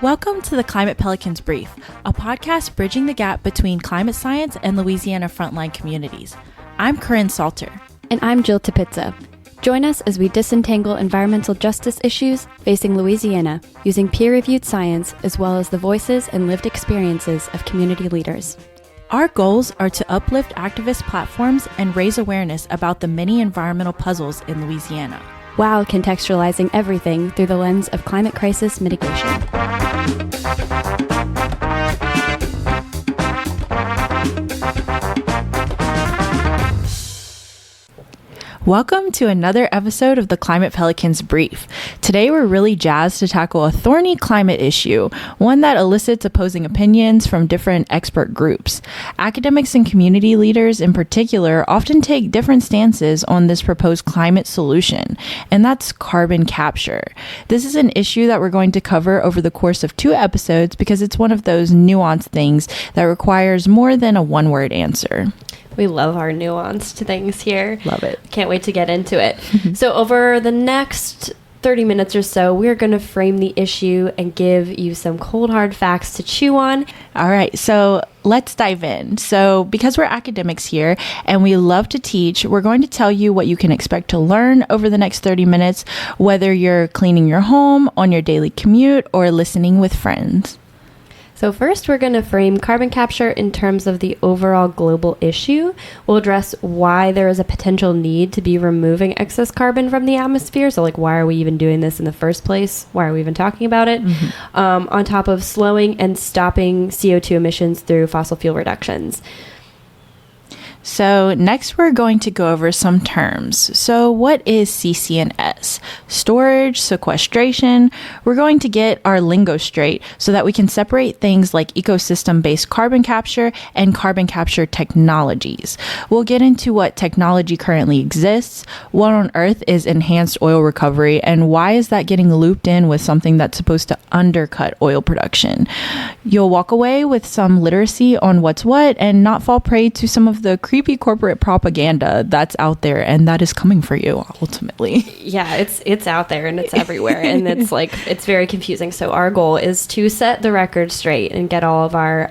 Welcome to the Climate Pelicans Brief, a podcast bridging the gap between climate science and Louisiana frontline communities. I'm Corinne Salter. And I'm Jill Tepizza. Join us as we disentangle environmental justice issues facing Louisiana using peer-reviewed science as well as the voices and lived experiences of community leaders. Our goals are to uplift activist platforms and raise awareness about the many environmental puzzles in Louisiana, while contextualizing everything through the lens of climate crisis mitigation. Welcome to another episode of the Climate Pelicans Brief. Today we're really jazzed to tackle a thorny climate issue, one that elicits opposing opinions from different expert groups. Academics and community leaders in particular often take different stances on this proposed climate solution, and that's carbon capture. This is an issue that we're going to cover over the course of 2 episodes because it's one of those nuanced things that requires more than a one-word answer. We love our nuanced things here. Love it. Can't wait to get into it. So over the next 30 minutes or so, we're going to frame the issue and give you some cold hard facts to chew on. All right, so let's dive in. So because we're academics here and we love to teach, we're going to tell you what you can expect to learn over the next 30 minutes, whether you're cleaning your home, on your daily commute, or listening with friends. So first, we're going to frame carbon capture in terms of the overall global issue. We'll address why there is a potential need to be removing excess carbon from the atmosphere. So like, why are we even doing this in the first place? Why are we even talking about it? On top of slowing and stopping CO2 emissions through fossil fuel reductions. So next we're going to go over some terms. So what is CCNS? Storage, sequestration. We're going to get our lingo straight so that we can separate things like ecosystem-based carbon capture and carbon capture technologies. We'll get into what technology currently exists, what on earth is enhanced oil recovery, and why is that getting looped in with something that's supposed to undercut oil production. You'll walk away with some literacy on what's what and not fall prey to some of the creepy corporate propaganda that's out there and that is coming for you ultimately. Yeah, it's out there and it's everywhere and it's very confusing. So our goal is to set the record straight and get all of our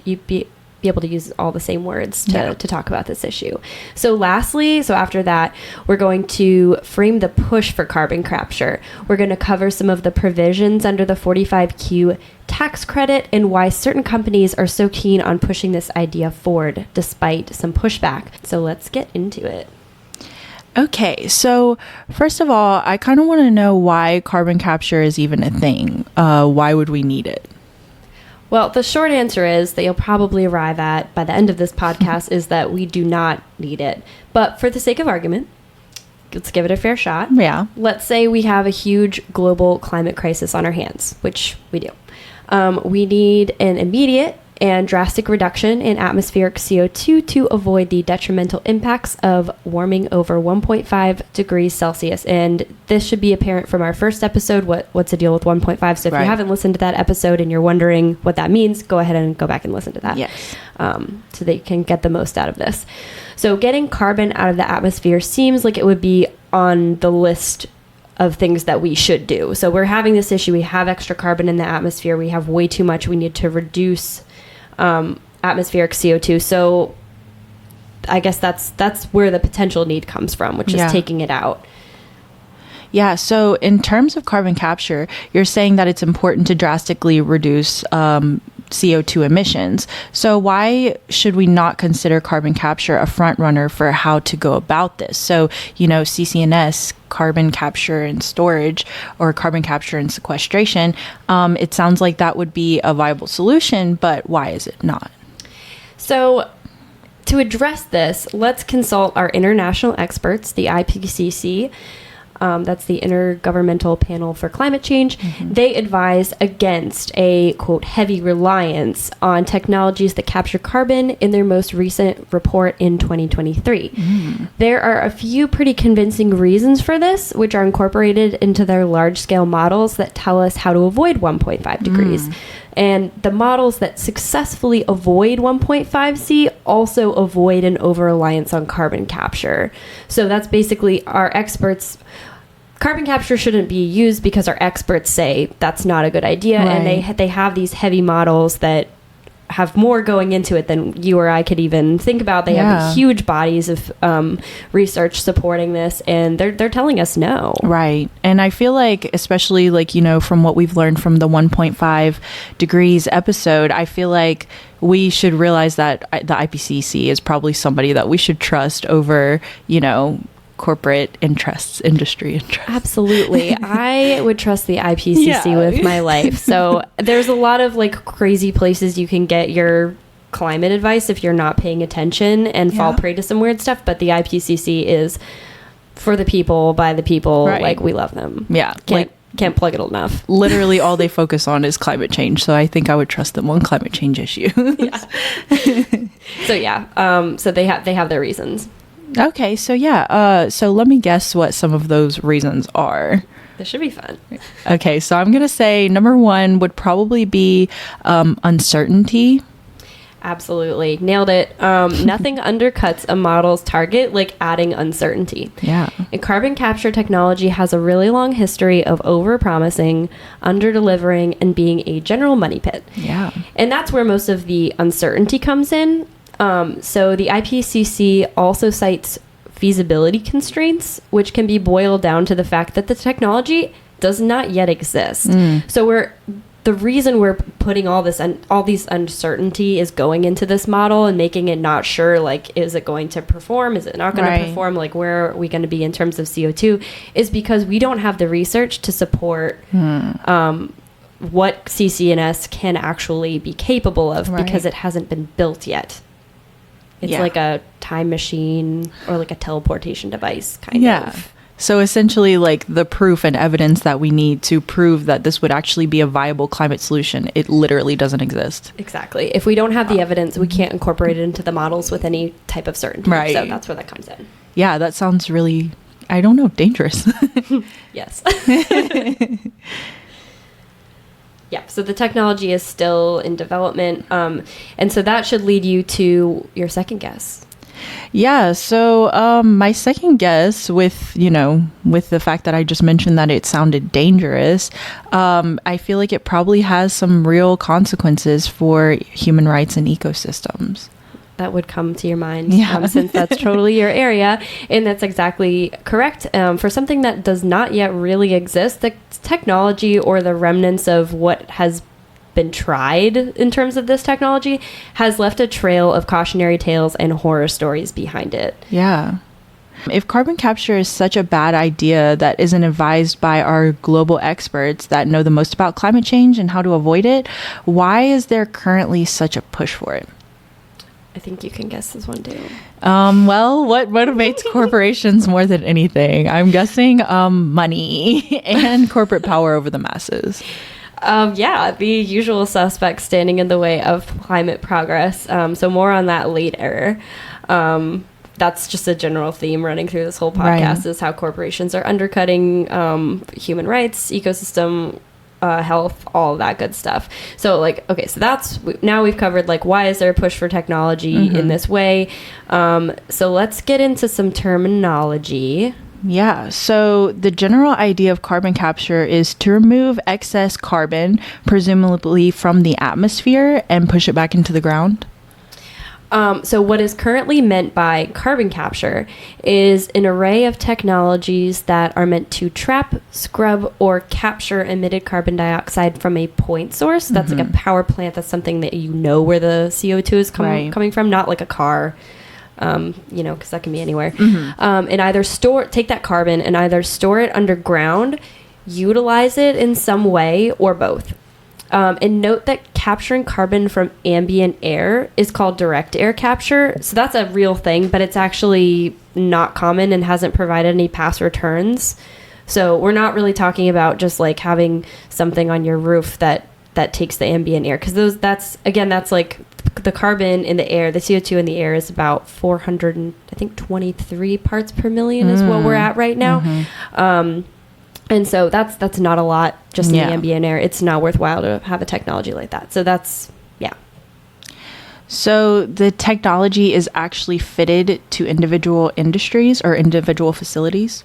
be able to use all the same words to talk about this issue. So lastly, after that, we're going to frame the push for carbon capture. We're going to cover some of the provisions under the 45Q tax credit and why certain companies are so keen on pushing this idea forward despite some pushback. So let's get into it. Okay, so first of all, I kind of want to know why carbon capture is even a thing. Why would we need it? Well, the short answer is that you'll probably arrive at by the end of this podcast is that we do not need it. But for the sake of argument, let's give it a fair shot. Yeah. Let's say we have a huge global climate crisis on our hands, which we do. We need an immediate and drastic reduction in atmospheric CO2 to avoid the detrimental impacts of warming over 1.5 degrees Celsius. And this should be apparent from our first episode, what's the deal with 1.5. So if you haven't listened to that episode and you're wondering what that means, go ahead and go back and listen to that. Yes. So that you can get the most out of this. So getting carbon out of the atmosphere seems like it would be on the list of things that we should do. So we're having this issue. We have extra carbon in the atmosphere. We have way too much. We need to reduce atmospheric CO2. So I guess that's where the potential need comes from, which is taking it out. Yeah, so in terms of carbon capture, you're saying that it's important to drastically reduce CO2 emissions. So why should we not consider carbon capture a front runner for how to go about this? So, CCNS, carbon capture and storage, or carbon capture and sequestration, it sounds like that would be a viable solution, but why is it not? So to address this, let's consult our international experts, the IPCC. That's the Intergovernmental Panel for Climate Change. They advise against a, quote, heavy reliance on technologies that capture carbon in their most recent report in 2023. There are a few pretty convincing reasons for this, which are incorporated into their large-scale models that tell us how to avoid 1.5 degrees. And the models that successfully avoid 1.5 C also avoid an over-reliance on carbon capture. So that's basically our experts carbon capture shouldn't be used because our experts say that's not a good idea. Right. And they have these heavy models that have more going into it than you or I could even think about. They have huge bodies of research supporting this, and they're telling us no. Right. And I feel like, especially like, from what we've learned from the 1.5 degrees episode, I feel like we should realize that the IPCC is probably somebody that we should trust over, corporate interests, industry interests. Absolutely. I would trust the IPCC with my life. So there's a lot of like crazy places you can get your climate advice if you're not paying attention and fall prey to some weird stuff. But the IPCC is for the people, by the people. Right. Like, we love them. Yeah. Can't plug it enough. Literally all they focus on is climate change. So I think I would trust them on climate change issues. So they have their reasons. Okay, so so let me guess what some of those reasons are. This should be fun. Okay, so I'm going to say number one would probably be uncertainty. Absolutely. Nailed it. Nothing undercuts a model's target like adding uncertainty. Yeah. And carbon capture technology has a really long history of over-promising, under-delivering, and being a general money pit. Yeah. And that's where most of the uncertainty comes in. So the IPCC also cites feasibility constraints, which can be boiled down to the fact that the technology does not yet exist. So the reason we're putting all these uncertainty is going into this model and making it not sure, like, is it going to perform? Is it not going to perform? Like, where are we going to be in terms of CO2? Is because we don't have the research to support what CCNS can actually be capable of because it hasn't been built yet. It's like a time machine or like a teleportation device kind of. So essentially, like, the proof and evidence that we need to prove that this would actually be a viable climate solution, it literally doesn't exist. Exactly. If we don't have the evidence, we can't incorporate it into the models with any type of certainty. Right. So that's where that comes in. Yeah, that sounds really, I don't know, dangerous. Yes. Yeah, so the technology is still in development. And so that should lead you to your second guess. Yeah, so my second guess with the fact that I just mentioned that it sounded dangerous, I feel like it probably has some real consequences for human rights and ecosystems. That would come to your mind, since that's totally your area. And that's exactly correct. For something that does not yet really exist, the technology or the remnants of what has been tried in terms of this technology has left a trail of cautionary tales and horror stories behind it. Yeah. If carbon capture is such a bad idea that isn't advised by our global experts that know the most about climate change and how to avoid it, why is there currently such a push for it? I think you can guess this one too. Well, what motivates corporations more than anything? I'm guessing money and corporate power over the masses. The usual suspects standing in the way of climate progress. So more on that later. That's just a general theme running through this whole podcast is how corporations are undercutting human rights, ecosystem health, all of that good stuff. So now we've covered like why is there a push for technology in this way. So let's get into some terminology. Yeah, so the general idea of carbon capture is to remove excess carbon, presumably from the atmosphere, and push it back into the ground. So what is currently meant by carbon capture is an array of technologies that are meant to trap, scrub, or capture emitted carbon dioxide from a point source. That's like a power plant. That's something that where the CO2 is coming from, not like a car. Because that can be anywhere. And either take that carbon and either store it underground, utilize it in some way, or both. And note that capturing carbon from ambient air is called direct air capture. So that's a real thing, but it's actually not common and hasn't provided any past returns. So we're not really talking about just like having something on your roof that takes the ambient air, because that's like the carbon in the air, the CO2 in the air is about 423 parts per million is what we're at right now. And so that's not a lot just in the ambient air. It's not worthwhile to have a technology like that. So that's, So the technology is actually fitted to individual industries or individual facilities?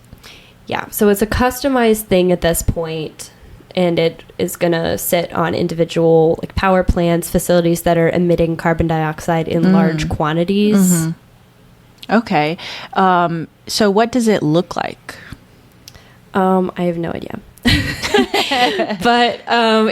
Yeah, so it's a customized thing at this point, and it is going to sit on individual like power plants, facilities that are emitting carbon dioxide in large quantities. Okay. So what does it look like? I have no idea. But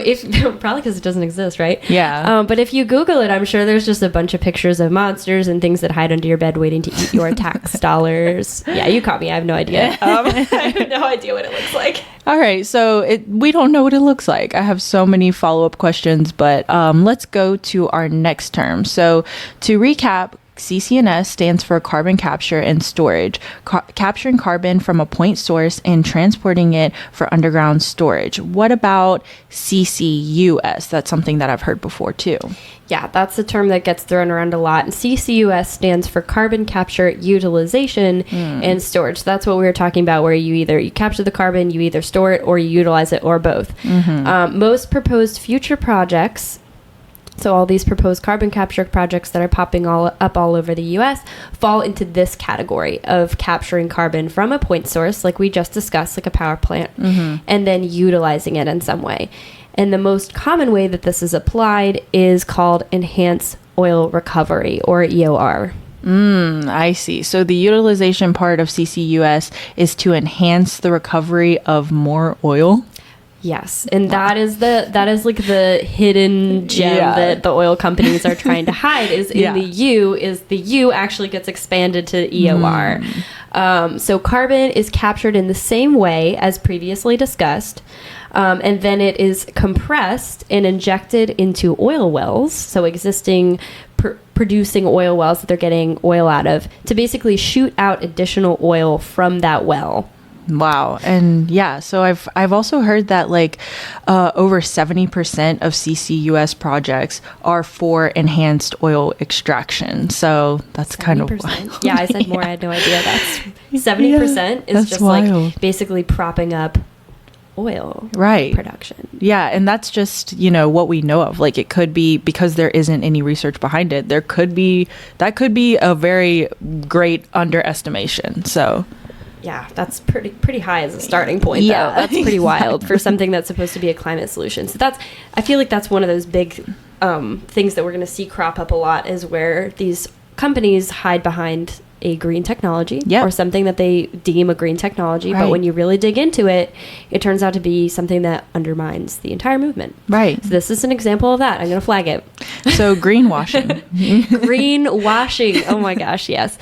if probably because it doesn't exist, right? Yeah. But if you Google it, I'm sure there's just a bunch of pictures of monsters and things that hide under your bed waiting to eat your tax dollars. Yeah, you caught me. I have no idea. I have no idea what it looks like. All right. So we don't know what it looks like. I have so many follow-up questions, but let's go to our next term. So to recap, CCNS stands for carbon capture and storage, capturing carbon from a point source and transporting it for underground storage. What about CCUS? That's something that I've heard before too. Yeah, that's a term that gets thrown around a lot. And CCUS stands for carbon capture, utilization, and storage. So that's what we were talking about, where you capture the carbon, you either store it or you utilize it, or both. Most proposed future projects, so all these proposed carbon capture projects that are popping up all over the U.S. fall into this category of capturing carbon from a point source, like we just discussed, like a power plant, and then utilizing it in some way. And the most common way that this is applied is called enhanced oil recovery, or EOR. I see. So the utilization part of CCUS is to enhance the recovery of more oil? Yes, and that is like the hidden gem that the oil companies are trying to hide. Is in the U actually gets expanded to EOR. So carbon is captured in the same way as previously discussed, and then it is compressed and injected into oil wells. So existing producing oil wells that they're getting oil out of, to basically shoot out additional oil from that well. Wow. And yeah, so I've also heard that like over 70% of CCUS projects are for enhanced oil extraction. So that's 70%. Kind of yeah, I said more. I had no idea. That's 70% is just wild. Like basically propping up oil production. Yeah, and that's just, what we know of. Like it could be, because there isn't any research behind it, that could be a very great underestimation. So yeah, that's pretty high as a starting point, though. That's pretty wild for something that's supposed to be a climate solution. So I feel like that's one of those big things that we're going to see crop up a lot, is where these companies hide behind a green technology or something that they deem a green technology. Right. But when you really dig into it, it turns out to be something that undermines the entire movement. Right. So this is an example of that. I'm going to flag it. So greenwashing. Greenwashing. Oh my gosh, yes.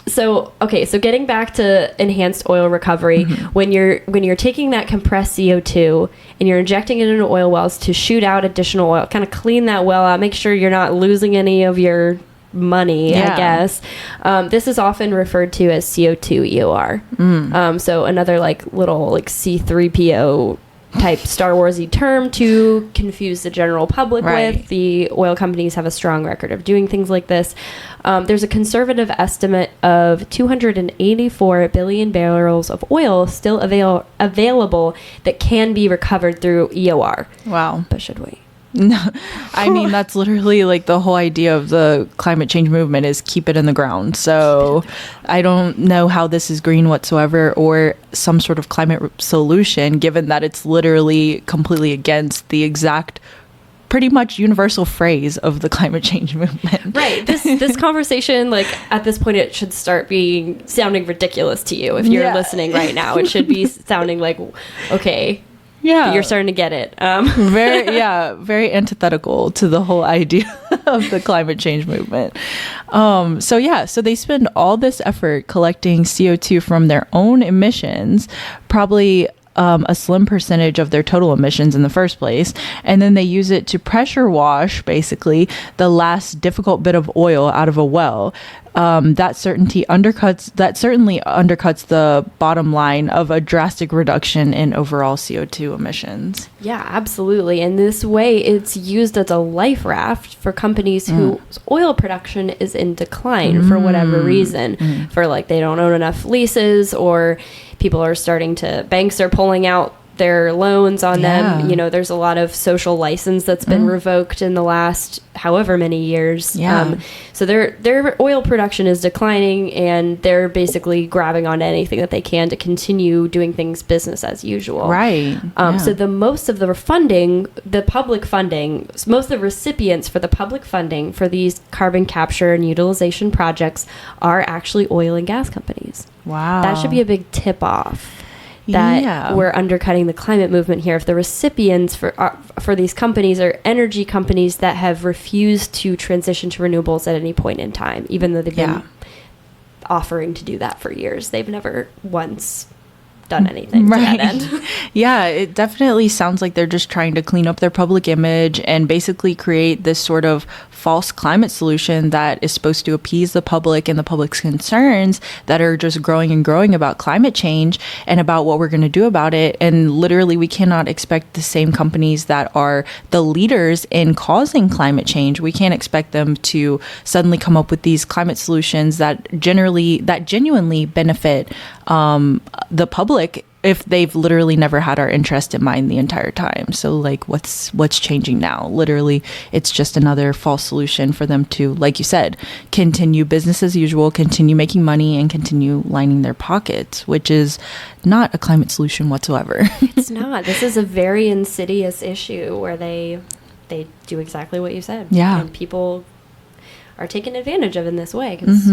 So getting back to enhanced oil recovery, when you're taking that compressed CO2 and you're injecting it into oil wells to shoot out additional oil, kind of clean that well out, make sure you're not losing any of your money, I guess. This is often referred to as CO2 EOR. So another little C-3PO type Star Wars-y term to confuse the general public with. The oil companies have a strong record of doing things like this. There's a conservative estimate of 284 billion barrels of oil still available that can be recovered through EOR. Wow. But should we? No, I mean, that's literally like the whole idea of the climate change movement is keep it in the ground. So I don't know how this is green whatsoever or some sort of climate solution, given that it's literally completely against the exact pretty much universal phrase of the climate change movement. Right. This conversation, at this point, it should start sounding ridiculous to you. If you're listening right now, it should be sounding like, okay, yeah, you're starting to get it. Very antithetical to the whole idea of the climate change movement. So they spend all this effort collecting CO2 from their own emissions, probably a slim percentage of their total emissions in the first place, and then they use it to pressure wash basically the last difficult bit of oil out of a well. That certainly undercuts the bottom line of a drastic reduction in overall CO2 emissions. Yeah, absolutely. And this way, it's used as a life raft for companies whose oil production is in decline for whatever reason. For they don't own enough leases, or banks are pulling out their loans on Yeah. them. You know, there's a lot of social license that's been revoked in the last however many years. Yeah. So their oil production is declining, and they're basically grabbing onto anything that they can to continue doing things business as usual. Right. So most of the funding, the public funding, most of the recipients for the public funding for these carbon capture and utilization projects are actually oil and gas companies. Wow. That should be a big tip off that we're undercutting the climate movement here. If the recipients for these companies are energy companies that have refused to transition to renewables at any point in time, even though they've been offering to do that for years, they've never once done anything to that end. Yeah, it definitely sounds like they're just trying to clean up their public image and basically create this sort of false climate solution that is supposed to appease the public and the public's concerns that are just growing and growing about climate change and about what we're going to do about it. And literally, we cannot expect the same companies that are the leaders in causing climate change. We can't expect them to suddenly come up with these climate solutions that genuinely benefit the public if they've literally never had our interest in mind the entire time. So like what's changing now? Literally, it's just another false solution for them to, like you said, continue business as usual, continue making money, and continue lining their pockets, which is not a climate solution whatsoever. It's not. This is a very insidious issue where they do exactly what you said. Yeah. And people are taken advantage of in this way because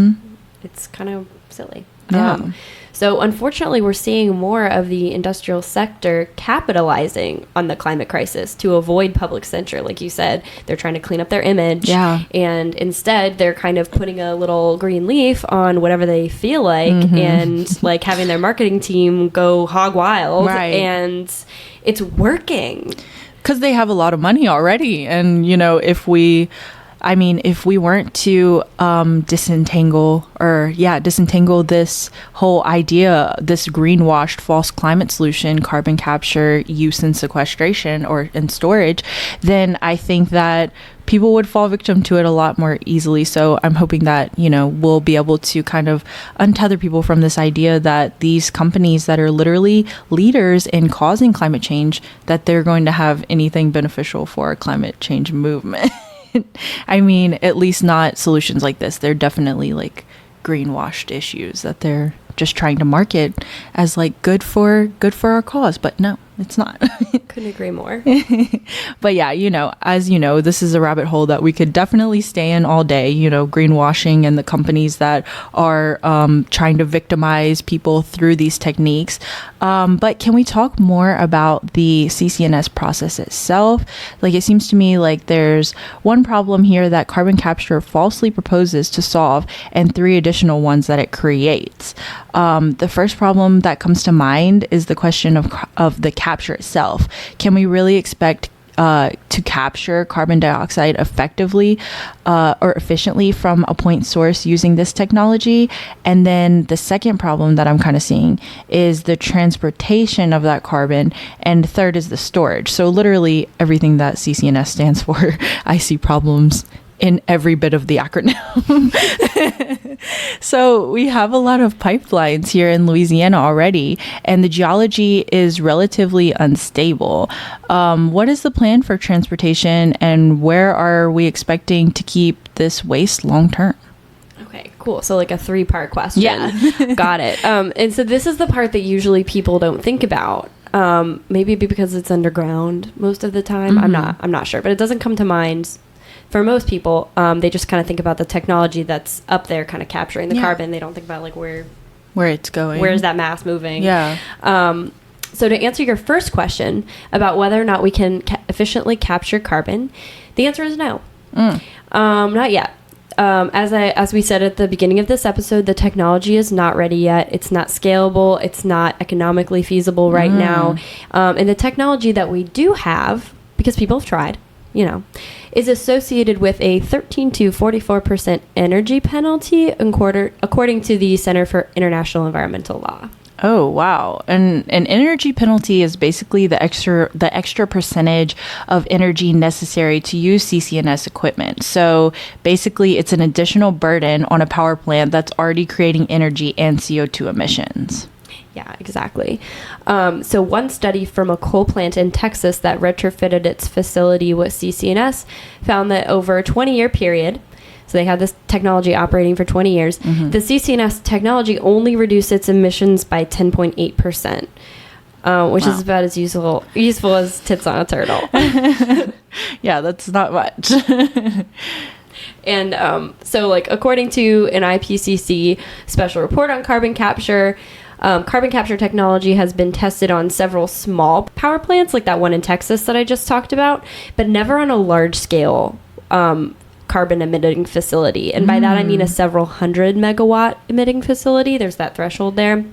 it's kind of silly. Yeah. So unfortunately, we're seeing more of the industrial sector capitalizing on the climate crisis to avoid public censure. Like you said, they're trying to clean up their image. Yeah. And instead, they're kind of putting a little green leaf on whatever they feel like and like having their marketing team go hog wild. Right. And it's working. Because they have a lot of money already. And, you know, if we weren't to disentangle this whole idea, this greenwashed false climate solution, carbon capture, use and sequestration and storage, then I think that people would fall victim to it a lot more easily. So I'm hoping that, you know, we'll be able to kind of untether people from this idea that these companies that are literally leaders in causing climate change, that they're going to have anything beneficial for our climate change movement. I mean, at least not solutions like this. They're definitely like greenwashed issues that they're just trying to market as like good for our cause, but no, it's not. Couldn't agree more. But yeah, you know, as you know, this is a rabbit hole that we could definitely stay in all day, you know, greenwashing and the companies that are trying to victimize people through these techniques. But can we talk more about the CCNS process itself? Like, it seems to me like there's one problem here that carbon capture falsely proposes to solve and 3 additional ones that it creates. The first problem that comes to mind is the question of the capture itself. Can we really expect to capture carbon dioxide effectively or efficiently from a point source using this technology? And then the second problem that I'm kind of seeing is the transportation of that carbon. And third is the storage. So literally everything that CCNS stands for, I see problems in every bit of the acronym. So we have a lot of pipelines here in Louisiana already, and the geology is relatively unstable. What is the plan for transportation, and where are we expecting to keep this waste long term? Okay, cool. So like a 3-part question. Yeah. Got it. And so this is the part that usually people don't think about. Maybe because it's underground most of the time. I'm not sure, but it doesn't come to mind. For most people, they just kind of think about the technology that's up there kind of capturing the carbon. They don't think about like where it's going. Where's that mass moving? Yeah. So to answer your first question about whether or not we can efficiently capture carbon, the answer is no. Not yet. As we said at the beginning of this episode, the technology is not ready yet. It's not scalable. It's not economically feasible right now. And the technology that we do have, because people have tried, you know, is associated with a 13 to 44% energy penalty according to the Center for International Environmental Law. Oh, wow. And an energy penalty is basically the extra percentage of energy necessary to use CCNS equipment. So basically, it's an additional burden on a power plant that's already creating energy and CO2 emissions. Yeah, exactly. So one study from a coal plant in Texas that retrofitted its facility with CCNS found that over a 20-year period, so they had this technology operating for 20 years, the CCNS technology only reduced its emissions by 10.8%. Which is about as useful as tits on a turtle. Yeah, that's not much. And so, like, according to an IPCC special report on carbon capture technology has been tested on several small power plants, like that one in Texas that I just talked about, but never on a large-scale carbon emitting facility. And by that, I mean a several hundred megawatt emitting facility. There's that threshold there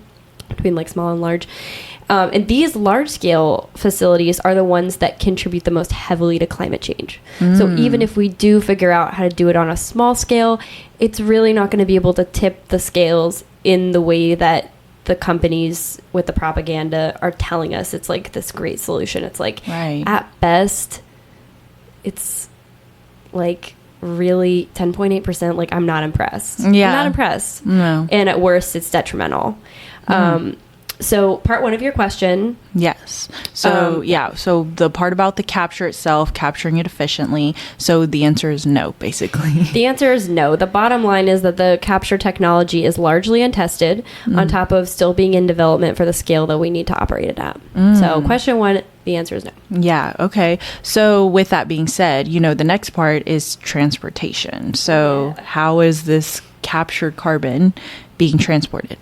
between, like, small and large. And these large-scale facilities are the ones that contribute the most heavily to climate change. So even if we do figure out how to do it on a small scale, it's really not going to be able to tip the scales in the way that the companies with the propaganda are telling us it's like this great solution. It's like, at best, it's like really 10.8%. Like, I'm not impressed. Yeah. I'm not impressed. No. And at worst, it's detrimental. So part one of your question. Yes. So, So the part about the capture itself, capturing it efficiently. So the answer is no, basically. The answer is no. The bottom line is that the capture technology is largely untested on top of still being in development for the scale that we need to operate it at. So question one, the answer is no. Yeah. Okay. So with that being said, the next part is transportation. So how is this captured carbon being transported?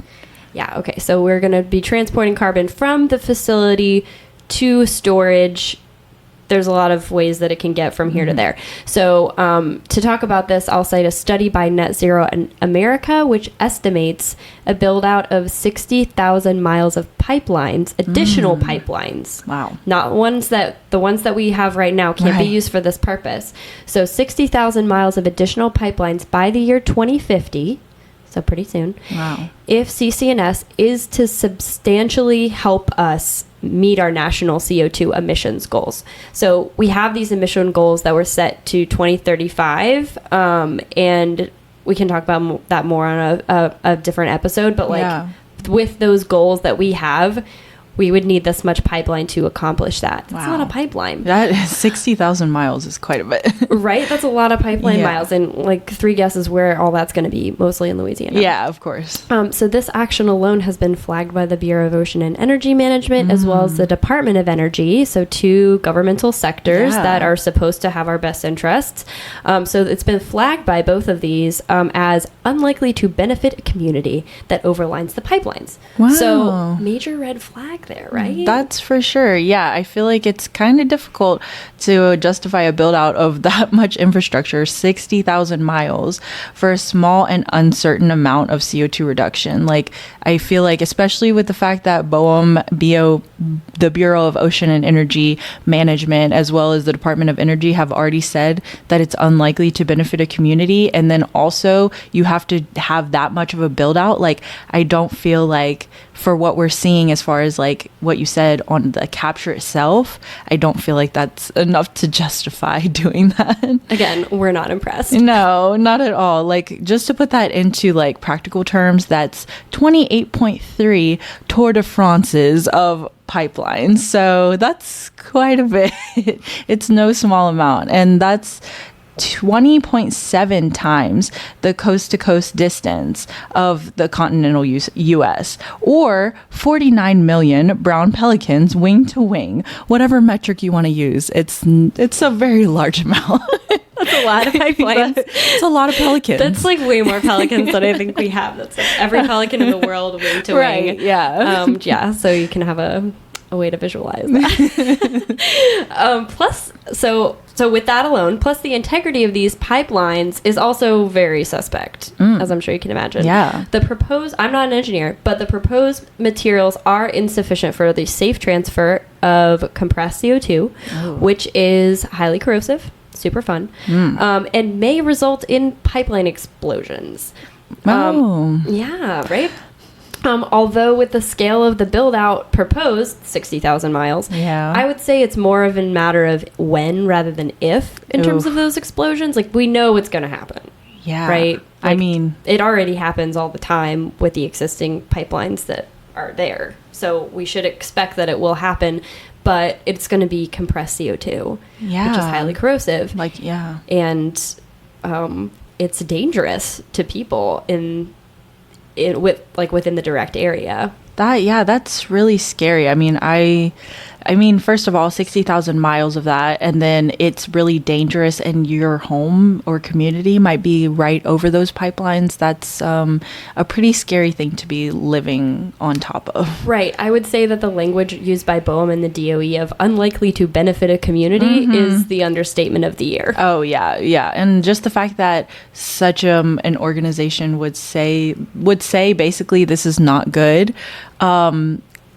Yeah, okay. So we're going to be transporting carbon from the facility to storage. There's a lot of ways that it can get from here to there. So to talk about this, I'll cite a study by Net Zero America, which estimates a build out of 60,000 miles of pipelines, additional pipelines. Wow. Not the ones that we have right now can't be used for this purpose. So 60,000 miles of additional pipelines by the year 2050. So pretty soon. Wow. If CCNS is to substantially help us meet our national CO2 emissions goals. So we have these emission goals that were set to 2035, and we can talk about that more on a different episode, but with those goals that we have, we would need this much pipeline to accomplish that. That's not a pipeline. That is 60,000 miles is quite a bit. Right? That's a lot of pipeline miles. And like 3 guesses where all that's going to be, mostly in Louisiana. Yeah, of course. So this action alone has been flagged by the Bureau of Ocean and Energy Management as well as the Department of Energy. So 2 governmental sectors that are supposed to have our best interests. So it's been flagged by both of these as unlikely to benefit a community that overlines the pipelines. Wow. So major red flag there, right? That's for sure. Yeah, I feel like it's kind of difficult to justify a build out of that much infrastructure, 60,000 miles, for a small and uncertain amount of CO2 reduction. Like, I feel like, especially with the fact that the Bureau of Ocean and Energy Management, as well as the Department of Energy, have already said that it's unlikely to benefit a community. And then also you have to have that much of a build out. Like, I don't feel like, for what we're seeing as far as like what you said on the capture itself, I don't feel like that's enough to justify doing that. Again, we're not impressed. No, not at all. Like, just to put that into like practical terms, that's 28.3 Tour de France's of pipelines. So that's quite a bit. It's no small amount. And that's 20.7 times the coast-to-coast distance of the continental U.S., or 49 million brown pelicans wing to wing. Whatever metric you want to use, it's a very large amount. That's a lot of pipelines. It's a lot of pelicans. That's like way more pelicans than I think we have. That's like every pelican in the world wing to right, wing. Yeah. Yeah. So you can have a way to visualize that. Plus, so with that alone, plus the integrity of these pipelines is also very suspect, as I'm sure you can imagine. Yeah. I'm not an engineer, but the proposed materials are insufficient for the safe transfer of compressed CO2, which is highly corrosive, super fun, and may result in pipeline explosions. Yeah, right? Although with the scale of the build-out proposed, 60,000 miles, I would say it's more of a matter of when rather than if in terms of those explosions. Like, we know it's going to happen. Yeah. Right? Like, I mean, it already happens all the time with the existing pipelines that are there. So we should expect that it will happen, but it's going to be compressed CO2, which is highly corrosive. And it's dangerous to people within the direct area. That's really scary. I mean, first of all, 60,000 miles of that, and then it's really dangerous, and your home or community might be right over those pipelines. That's a pretty scary thing to be living on top of. Right. I would say that the language used by BOEM and the DOE of unlikely to benefit a community is the understatement of the year. Oh, yeah. And just the fact that such an organization would say basically this is not good.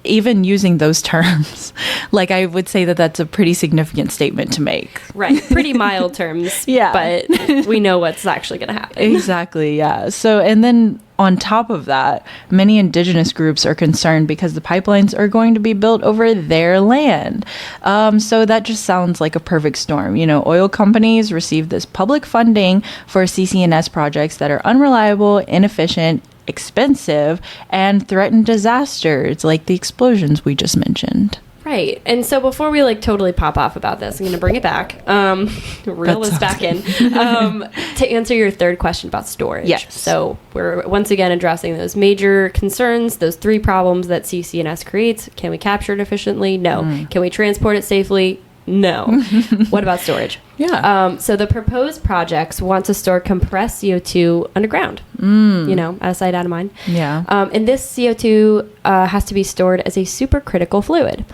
Even using those terms, like, I would say that that's a pretty significant statement to make. Right. Pretty mild terms. Yeah. But we know what's actually going to happen. Exactly. Yeah. So, and then on top of that, many indigenous groups are concerned because the pipelines are going to be built over their land. So that just sounds like a perfect storm. Oil companies receive this public funding for CCNS projects that are unreliable, inefficient, expensive, and threaten disasters like the explosions we just mentioned. Right. And so before we totally pop off about this, I'm going to bring it back, reel us back in, to answer your third question about storage. Yes. So we're once again addressing those major concerns, those three problems that CCNS creates. Can we capture it efficiently? No. Can we transport it safely? No. What about storage? Yeah. So the proposed projects want to store compressed CO2 underground, out of sight, out of mind. Yeah. And this CO2 has to be stored as a supercritical fluid,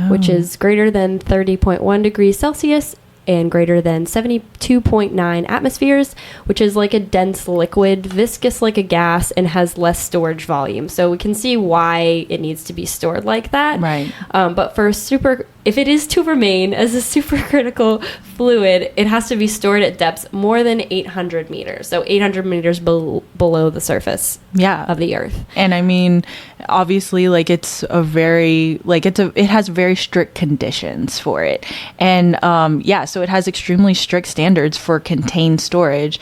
which is greater than 30.1 degrees Celsius and greater than 72.9 atmospheres, which is like a dense liquid, viscous like a gas, and has less storage volume. So we can see why it needs to be stored like that. Right. But if it is to remain as a supercritical fluid, it has to be stored at depths more than 800 meters. So 800 meters below the surface of the earth. And I mean, obviously, it has very strict conditions for it. And so it has extremely strict standards for contained storage.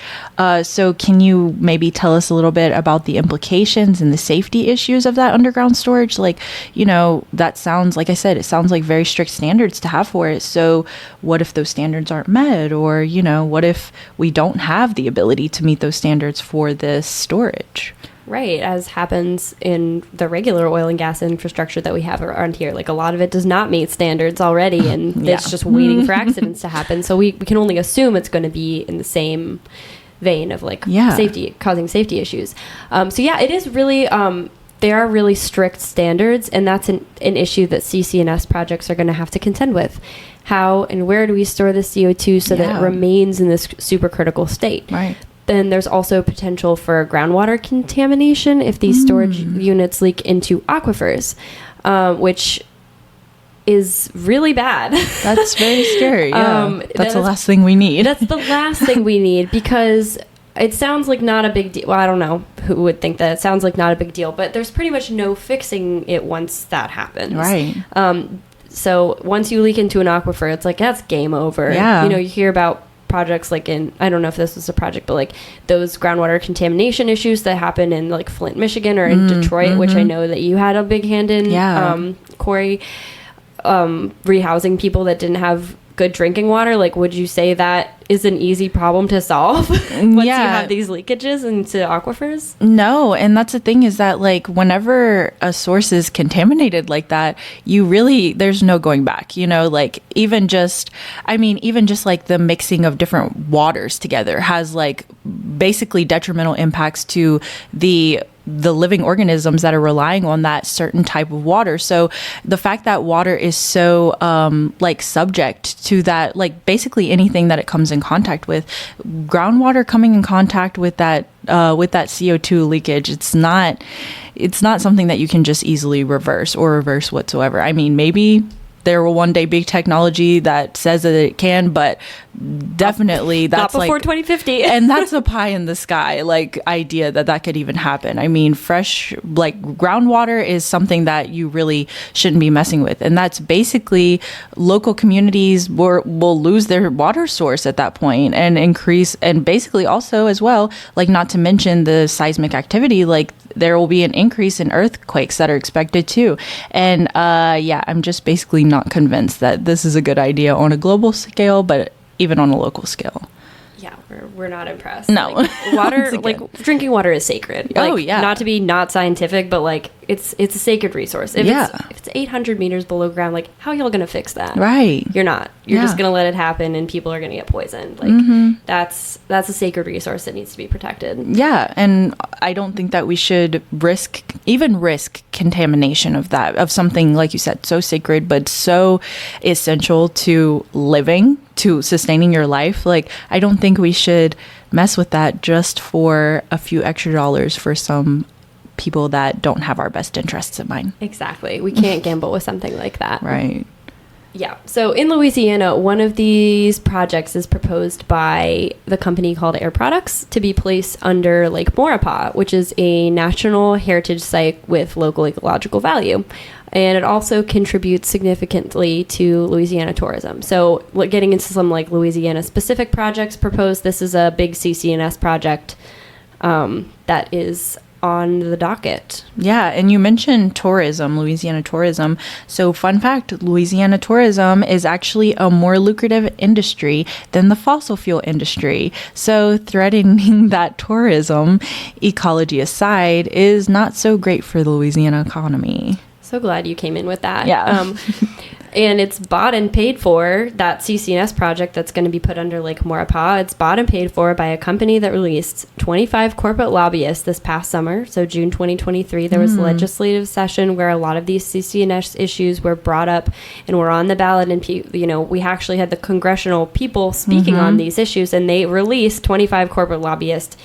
So can you maybe tell us a little bit about the implications and the safety issues of that underground storage? That sounds, like I said, it sounds like very strict standards to have for it. So what if those standards aren't met? Or, what if we don't have the ability to meet those standards for this storage? Right, as happens in the regular oil and gas infrastructure that we have around here. A lot of it does not meet standards already, and it's just waiting for accidents to happen. So we can only assume it's going to be in the same vein of safety, causing safety issues. It is really... there are really strict standards, and that's an issue that CCNS projects are going to have to contend with. How and where do we store the CO2 so that it remains in this supercritical state? Right. Then there's also potential for groundwater contamination if these storage units leak into aquifers, which is really bad. That's very scary. Yeah. That's the last thing we need. That's the last thing we need, because it sounds like not a big deal. Well, I don't know who would think that. It sounds like not a big deal, but there's pretty much no fixing it once that happens. Right. So once you leak into an aquifer, it's that's game over. Yeah. You hear about projects I don't know if this was a project, but those groundwater contamination issues that happen in Flint, Michigan, or in Detroit, which I know that you had a big hand in, Corey, rehousing people that didn't have good drinking water. Would you say that is an easy problem to solve once you have these leakages into aquifers? No, and that's the thing, is that whenever a source is contaminated like that, there's no going back. Even just the mixing of different waters together has basically detrimental impacts to the living organisms that are relying on that certain type of water. So the fact that water is so subject to that, basically anything that it comes in contact with, groundwater coming in contact with that CO2 leakage, it's not something that you can just easily reverse whatsoever. I mean, maybe there will one day be technology that says that it can, but definitely that's not before 2050. And that's a pie in the sky idea that could even happen. I mean, fresh groundwater is something that you really shouldn't be messing with, and that's basically local communities will lose their water source at that point, and increase, and basically also as well, not to mention the seismic activity, there will be an increase in earthquakes that are expected too. And I'm just basically not convinced that this is a good idea on a global scale, but even on a local scale. Yeah, we're not impressed. No. Like, water, like drinking water is sacred. Like, Oh, yeah. Not to be not scientific, but like it's a sacred resource. If it's 800 meters below ground, like how y'all gonna fix that? Right. You're not. You're Yeah. just gonna let it happen, and people are gonna get poisoned. Like that's a sacred resource that needs to be protected. Yeah, and I don't think that we should risk contamination of something, like you said, so sacred but so essential to living, to sustaining your life. Like, I don't think we should mess with that just for a few extra dollars for some people that don't have our best interests in mind. Exactly. We can't gamble with something like that. Right. Yeah. So in Louisiana, one of these projects is proposed by the company called Air Products to be placed under Lake Maurepas, which is a national heritage site with local ecological value. And it also contributes significantly to Louisiana tourism. So getting into some like Louisiana specific projects proposed, this is a big CCNS project that is on the docket. Yeah, and you mentioned tourism, Louisiana tourism. So fun fact, Louisiana tourism is actually a more lucrative industry than the fossil fuel industry. So threatening that tourism, ecology aside, is not so great for the Louisiana economy. So glad you came in with that. Yeah. And it's bought and paid for, that CCNS project that's going to be put under Lake Maurepas. It's bought and paid for by a company that released 25 corporate lobbyists this past summer. So June 2023, there was a legislative session where a lot of these CCNS issues were brought up and were on the ballot. And, we actually had the congressional people speaking on these issues, and they released 25 corporate lobbyists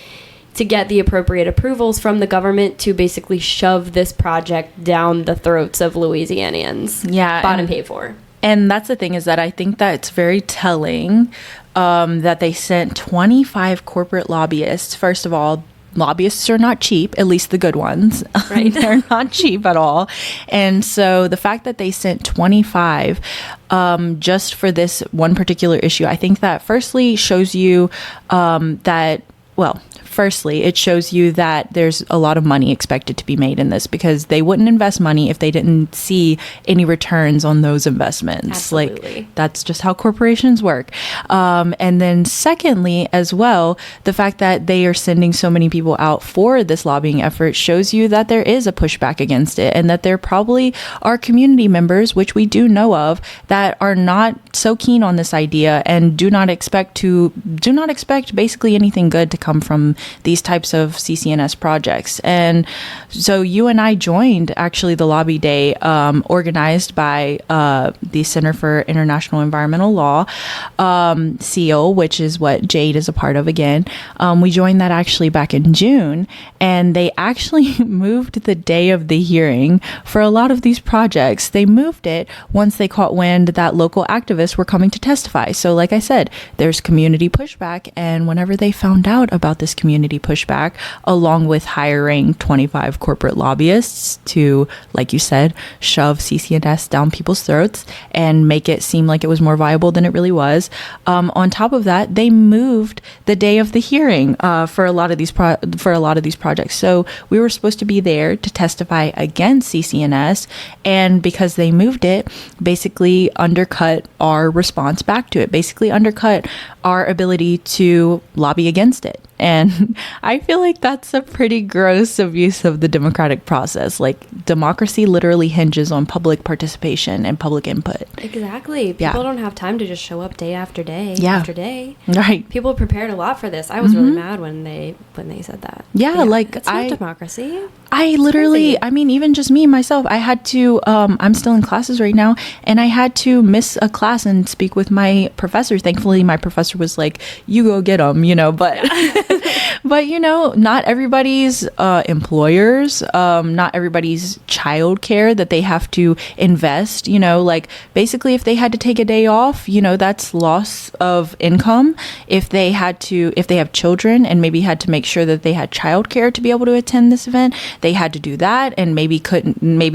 to get the appropriate approvals from the government to basically shove this project down the throats of Louisianians. Yeah. Bought and paid for. And that's the thing, is that I think that it's very telling that they sent 25 corporate lobbyists. First of all, lobbyists are not cheap, at least the good ones. Right. They're not cheap at all. And so the fact that they sent 25 just for this one particular issue, I think that firstly shows you firstly, it shows you that there's a lot of money expected to be made in this, because they wouldn't invest money if they didn't see any returns on those investments. Absolutely. Like, that's just how corporations work. And then secondly, as well, the fact that they are sending so many people out for this lobbying effort shows you that there is a pushback against it, and that there probably are community members, which we do know of, that are not so keen on this idea and do not expect basically anything good to come from these types of CCNS projects. And so you and I joined actually the lobby day organized by the Center for International Environmental Law, CEIL, which is what Jade is a part of again. We joined that actually back in June, and they actually moved the day of the hearing for a lot of these projects. They moved it once they caught wind that local activists were coming to testify. So like I said, there's community pushback, and whenever they found out about this community pushback, along with hiring 25 corporate lobbyists to, like you said, shove CCNS down people's throats and make it seem like it was more viable than it really was. On top of that, they moved the day of the hearing for a lot of these projects. So we were supposed to be there to testify against CCNS, and because they moved it, basically undercut our response back to it, basically undercut our ability to lobby against it. And I feel like that's a pretty gross abuse of the democratic process. Like, democracy literally hinges on public participation and public input. Exactly. People don't have time to just show up day after day after day. Right. People prepared a lot for this. I was really mad when they said that. Yeah, like, it's not democracy. I literally, I mean, even just me, myself, I had to, I'm still in classes right now, and I had to miss a class and speak with my professor. Thankfully, my professor was like, you go get them, but, but, not everybody's employers, not everybody's childcare that they have to invest, like, basically if they had to take a day off, that's loss of income. If they have children and maybe had to make sure that they had childcare to be able to attend this event, they had to do that, and maybe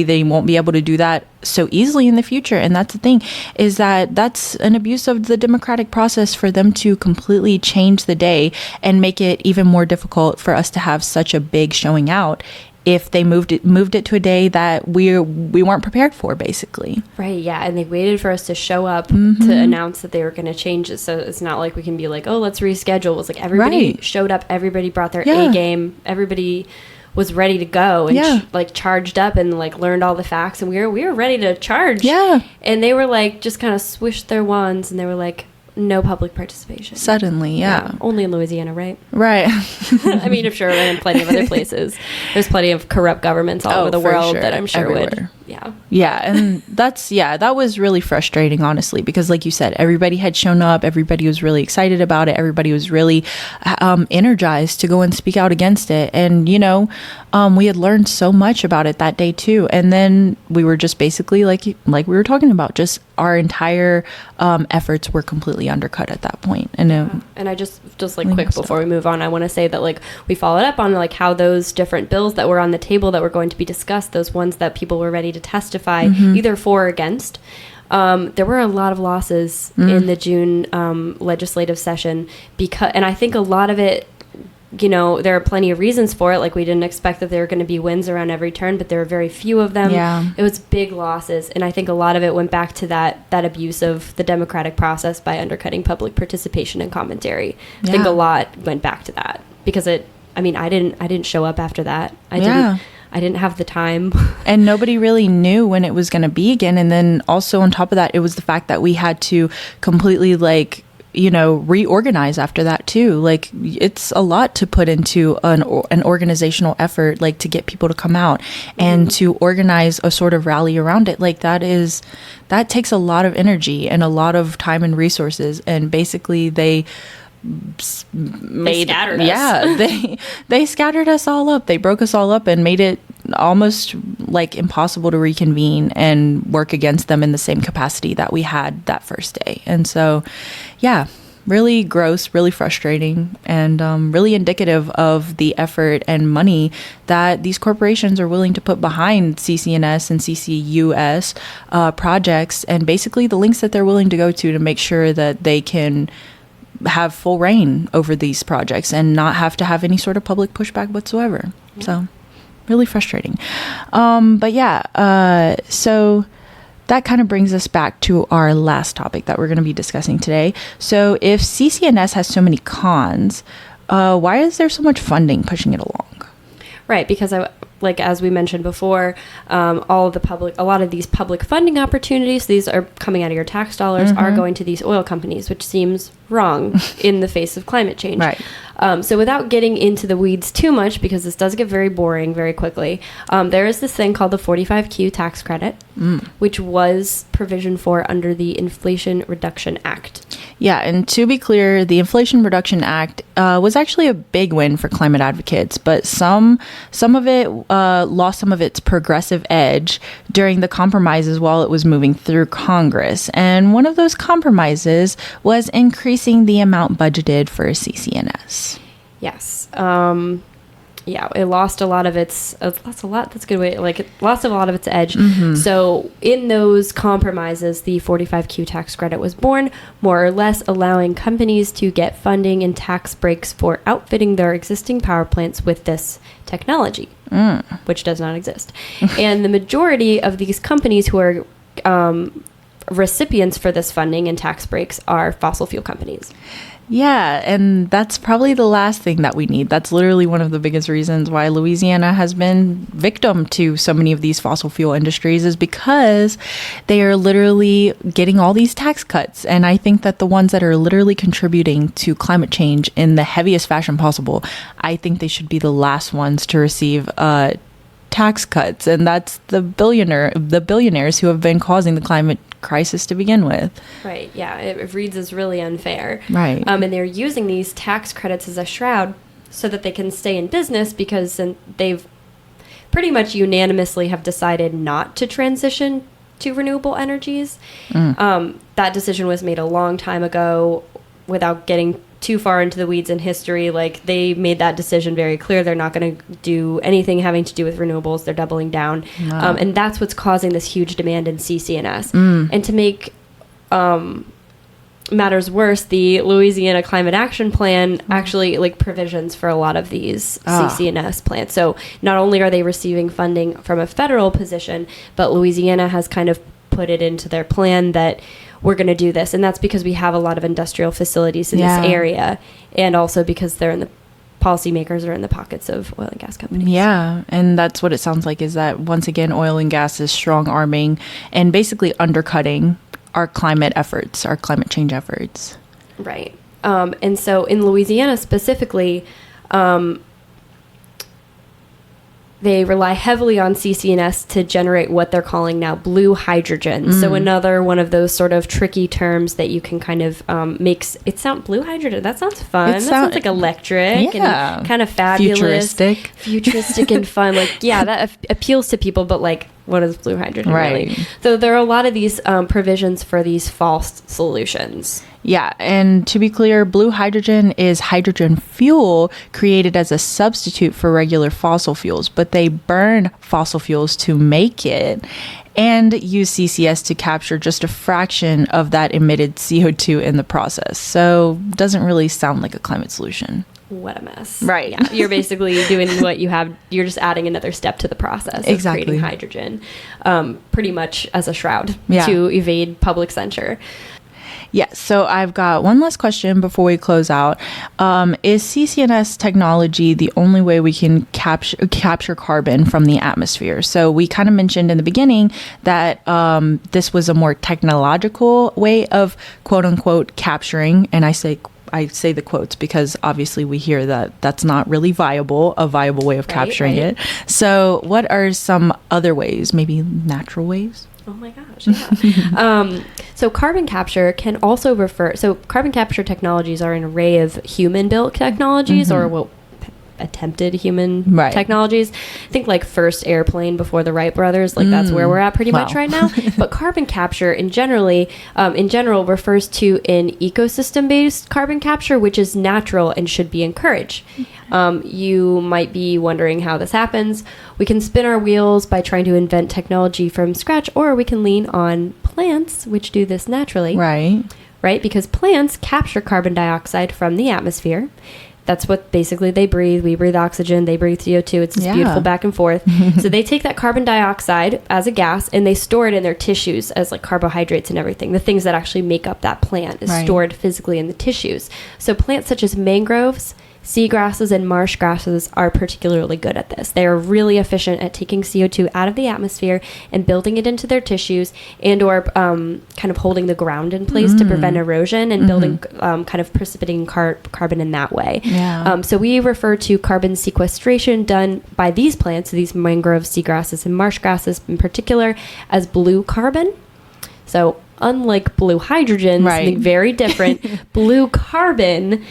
they won't be able to do that so easily in the future. And that's the thing, is that's an abuse of the democratic process for them to completely change the day and make it even more difficult for us to have such a big showing out if they moved it to a day that we weren't prepared for, basically. Right, yeah, and they waited for us to show up to announce that they were going to change it, so it's not like we can be like, oh, let's reschedule. It was like everybody showed up, everybody brought their A game, everybody was ready to go and like charged up and like learned all the facts, and we were ready to charge. Yeah. And they were like just kind of swished their wands and they were like, no public participation. Suddenly, only in Louisiana, right? Right. I mean, I'm sure in plenty of other places. There's plenty of corrupt governments all over the world that I'm sure everywhere would. Yeah. Yeah. And that was really frustrating, honestly, because like you said, everybody had shown up. Everybody was really excited about it. Everybody was really energized to go and speak out against it. And, we had learned so much about it that day too. And then we were just basically like we were talking about, just our entire efforts were completely undercut at that point. And I just like quick before we move on, I want to say that like we followed up on like how those different bills that were on the table that were going to be discussed, those ones that people were ready to testify either for or against. There were a lot of losses in the June legislative session and I think a lot of it, there are plenty of reasons for it. Like we didn't expect that there were going to be wins around every turn, but there were very few of them. Yeah. It was big losses. And I think a lot of it went back to that abuse of the democratic process by undercutting public participation and commentary. I think a lot went back to that because I didn't show up after that. I didn't have the time. And nobody really knew when it was going to be again. And then also on top of that, it was the fact that we had to completely reorganize after that too. Like it's a lot to put into an organizational effort, like to get people to come out and to organize a sort of rally around it. Like that takes a lot of energy and a lot of time and resources. And basically they scattered us. Yeah, they scattered us all up. They broke us all up and made it almost like impossible to reconvene and work against them in the same capacity that we had that first day. And so, really gross, really frustrating, and really indicative of the effort and money that these corporations are willing to put behind CCNS and CCUS projects, and basically the links that they're willing to go to make sure that they can have full reign over these projects and not have to have any sort of public pushback whatsoever. Yeah. So really frustrating. So that kind of brings us back to our last topic that we're going to be discussing today. So if CCNS has so many cons, why is there so much funding pushing it along? Right, because as we mentioned before, a lot of these public funding opportunities, these are coming out of your tax dollars, are going to these oil companies, which seems wrong in the face of climate change. Right. So without getting into the weeds too much, because this does get very boring very quickly, there is this thing called the 45Q tax credit, which was provisioned for under the Inflation Reduction Act. Yeah, and to be clear, the Inflation Reduction Act was actually a big win for climate advocates, but some of it lost some of its progressive edge during the compromises while it was moving through Congress. And one of those compromises was increasing the amount budgeted for CCNS. Yes. It lost a lot of its, that's a good way, it lost a lot of its edge. So in those compromises, the 45Q tax credit was born, more or less allowing companies to get funding and tax breaks for outfitting their existing power plants with this technology, which does not exist. And the majority of these companies who are recipients for this funding and tax breaks are fossil fuel companies. Yeah, and that's probably the last thing that we need. That's literally one of the biggest reasons why Louisiana has been victim to so many of these fossil fuel industries, is because they are literally getting all these tax cuts. And I think that the ones that are literally contributing to climate change in the heaviest fashion possible, I think they should be the last ones to receive tax cuts. And that's the billionaires who have been causing the climate crisis to begin with. Right, yeah, it reads as really unfair. Right. And they're using these tax credits as a shroud so that they can stay in business, because they've pretty much unanimously have decided not to transition to renewable energies. That decision was made a long time ago. Without getting too far into the weeds in history, they made that decision very clear. They're not going to do anything having to do with renewables. They're doubling down. Wow. And that's what's causing this huge demand in CCNS. And to make matters worse, the Louisiana Climate Action Plan actually like provisions for a lot of these CCNS plants. So not only are they receiving funding from a federal position, but Louisiana has kind of put it into their plan that we're going to do this. And that's because we have a lot of industrial facilities in this area, and also because they're in the policymakers are in the pockets of oil and gas companies. Yeah, and that's what it sounds like, is that once again, oil and gas is strong arming and basically undercutting our climate efforts, our climate change efforts. Right. And so in Louisiana specifically, they rely heavily on CCNS to generate what they're calling now blue hydrogen. So another one of those sort of tricky terms that you can kind of makes it sound blue hydrogen. That sounds fun. That sounds like electric and kind of fabulous, futuristic and fun. Like, yeah, that appeals to people. But like, what is blue hydrogen really? So there are a lot of these provisions for these false solutions. Yeah, and to be clear, blue hydrogen is hydrogen fuel created as a substitute for regular fossil fuels, but they burn fossil fuels to make it and use CCS to capture just a fraction of that emitted CO2 in the process. So doesn't really sound like a climate solution. What a mess. Right. Yeah, you're basically doing what you have. You're just adding another step to the process of creating hydrogen, pretty much as a shroud to evade public censure. Yes. So I've got one last question before we close out. Is CCNS technology the only way we can capture carbon from the atmosphere? So we kind of mentioned in the beginning that this was a more technological way of quote unquote capturing. And I say the quotes because obviously we hear that that's not really a viable way of capturing it. So what are some other ways, maybe natural ways? Oh my gosh, yeah. So carbon capture can also carbon capture technologies are an array of human-built technologies or attempted human technologies. Think like first airplane before the Wright brothers, like that's where we're at pretty much right now. But carbon capture in general refers to an ecosystem-based carbon capture, which is natural and should be encouraged. You might be wondering how this happens. We can spin our wheels by trying to invent technology from scratch, or we can lean on plants, which do this naturally. Right? Because plants capture carbon dioxide from the atmosphere. That's what basically they breathe. We breathe oxygen. They breathe CO2. It's this beautiful back and forth. So they take that carbon dioxide as a gas and they store it in their tissues as like carbohydrates and everything. The things that actually make up that plant is stored physically in the tissues. So plants such as mangroves, seagrasses, and marsh grasses are particularly good at this. They are really efficient at taking CO2 out of the atmosphere and building it into their tissues and or kind of holding the ground in place to prevent erosion and building kind of precipitating carbon in that way. So we refer to carbon sequestration done by these plants, these mangroves, seagrasses, and marsh grasses in particular, as blue carbon. So unlike blue hydrogen, something very different, blue carbon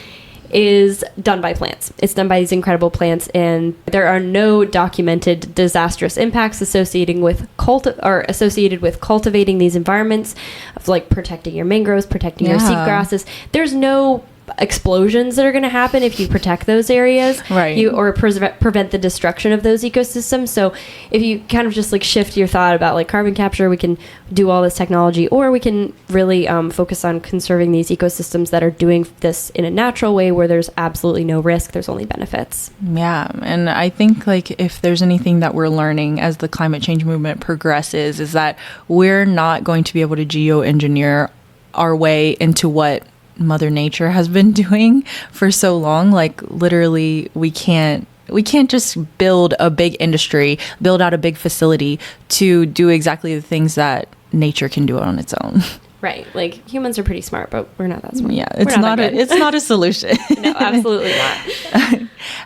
is done by plants. It's done by these incredible plants, and there are no documented disastrous impacts associated with cultivating these environments, of like protecting your mangroves, protecting your seagrasses. There's no explosions that are going to happen if you protect those areas, or prevent the destruction of those ecosystems. So if you kind of just like shift your thought about like carbon capture, we can do all this technology, or we can really focus on conserving these ecosystems that are doing this in a natural way where there's absolutely no risk. There's only benefits. Yeah. And I think like if there's anything that we're learning as the climate change movement progresses, is that we're not going to be able to geoengineer our way into what Mother Nature has been doing for so long. Like literally we can't just build a big industry, build out a big facility to do exactly the things that nature can do on its own. Right. Like humans are pretty smart, but we're not that smart. Yeah, it's not a solution. No, absolutely not.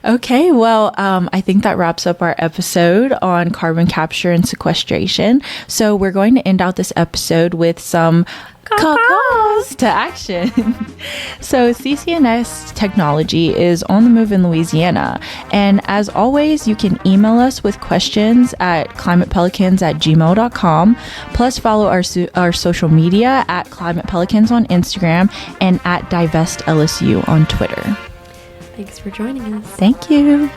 Okay, well, I think that wraps up our episode on carbon capture and sequestration. So we're going to end out this episode with some calls to action. So CCNS technology is on the move in Louisiana. And as always, you can email us with questions at climatepelicans@gmail.com. Plus follow our social media at Climate Pelicans on Instagram and at Divest LSU on Twitter. Thanks for joining us. Thank you.